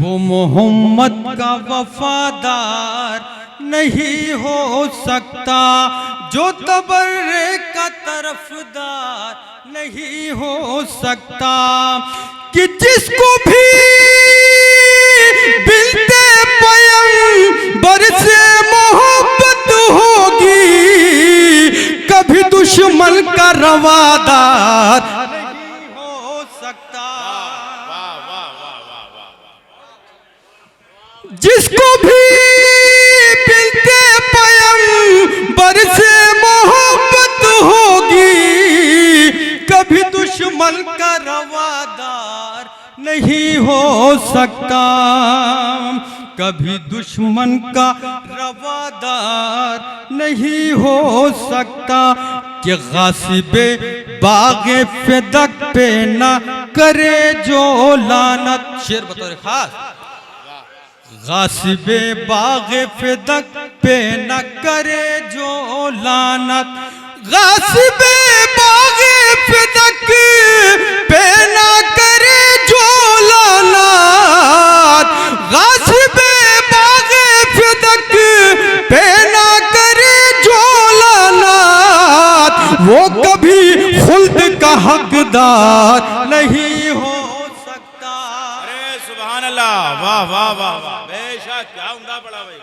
वो मोहम्मद का वफादार नहीं हो सकता, जो तबर्रे का तरफदार नहीं हो सकता, कि जिसको भी बिनते पैगंबर से मोहब्बत होगी, कभी दुश्मन का रवादार नहीं हो सकता। जिसको भी बिनते पैगंबर से मोहब्बत होगी, कभी दुश्मन का रवादार नहीं हो सकता, कभी दुश्मन का रवादार नहीं हो सकता, कि गासिबे बागे फिदक पे ना करे जो लानत। शेर बतौर खास, गासिबे बागे फिदक पे न करे जो लानत, गासिबे बागे फिदक पे न करे जो लानत, गासिबे बागे फिदक पे न करे जो लानत, वो कभी खुल्द का हकदार नहीं हो सकता। अरे सुभान अल्लाह, वाह वाह वाह वाह, बेशक क्या उम्दा पड़ा भाई।